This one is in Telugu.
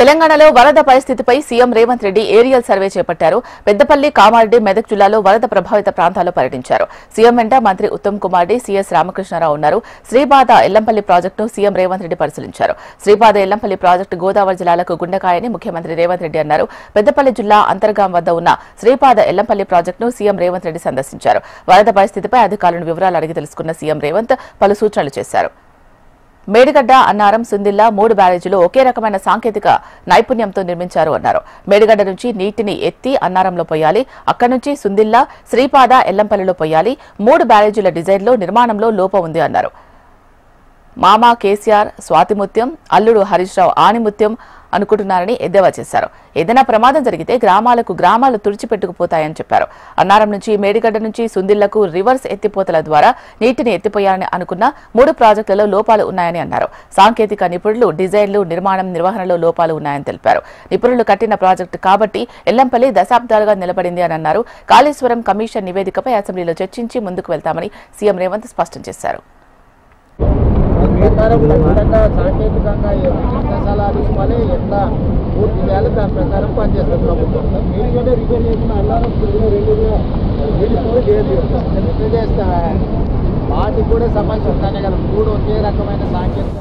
తెలంగాణలో వరద పరిస్థితిపై CM Revanth Reddy aerial survey చేపట్టారు. పెద్దపల్లి, కామారెడ్డి, మెదక్ జిల్లాలో వరద ప్రభావిత ప్రాంతాల్లో పర్యటించారు. సీఎం వెంట మంత్రి ఉత్తమ్ కుమార్ రెడ్డి, సీఎస్ రామకృష్ణారావు ఉన్నారు. శ్రీపాద ఎల్లంపల్లి ప్రాజెక్టును సీఎం రేవంత్ రెడ్డి పరిశీలించారు. శ్రీపాద ఎల్లంపల్లి ప్రాజెక్టు గోదావరి జిల్లాలకు గుండెకాయని ముఖ్యమంత్రి రేవంత్ రెడ్డి అన్నారు. పెద్దపల్లి జిల్లా అంతర్గాం వద్ద ఉన్న శ్రీపాద ఎల్లంపల్లి ప్రాజెక్టును సీఎం రేవంత్ రెడ్డి సందర్శించారు. వరద పరిస్థితిపై అధికారులను వివరాలు అడిగి తెలుసుకున్న సీఎం రేవంత్ పలు సూచనలు చేశారు. మేడిగడ్డ, అన్నారం, సుందిల్లా 3 బ్యారేజీలు ఒకే రకమైన సాంకేతిక నైపుణ్యంతో నిర్మించారు అన్నారు. మేడిగడ్డ నుంచి నీటిని ఎత్తి అన్నారంలో పోయాలి. అక్కడి నుంచి సుందిల్లా, శ్రీపాద, ఎల్లంపల్లిలో పోయాలి. 3 బ్యారేజీల డిజైన్లో, నిర్మాణంలో లోపం ఉంది అన్నారు. మామ కేసీఆర్ స్వాతిముత్యం, అల్లుడు హరీష్ రావు ఆణిముత్యం అనుకుంటున్నారని ఎద్దేవా చేశారు. ఏదైనా ప్రమాదం జరిగితే గ్రామాలు తుడిచిపెట్టుకుపోతాయని చెప్పారు. అన్నారం నుంచి, మేడిగడ్డ నుంచి సుందిళ్లకు రివర్స్ ఎత్తిపోతల ద్వారా నీటిని ఎత్తిపోయాలని అనుకున్న 3 ప్రాజెక్టులలో లోపాలు ఉన్నాయని అన్నారు. సాంకేతిక నిపుణులు డిజైన్లు, నిర్మాణం, నిర్వహణలో లోపాలు ఉన్నాయని తెలిపారు. నిపుణులు కట్టిన ప్రాజెక్టు కాబట్టి ఎల్లంపల్లి దశాబ్దాలుగా నిలబడింది అని అన్నారు. కాళేశ్వరం కమిషన్ నివేదికపై అసెంబ్లీలో చర్చించి ముందుకు వెళ్తామని సీఎం రేవంత్ స్పష్టం చేశారు. సాంకేతికంగా సలహా తీసుకోవాలి, ఎట్లా పూర్తి చేయాలి, దాని ప్రకారం పనిచేస్తుంది ప్రభుత్వం. మీరు రిపేర్ చేసిన అల్లారం చేస్తే వాటికి కూడా సమస్య ఉంటానే కదా. 3 ఒకే రకమైన సాంకేతిక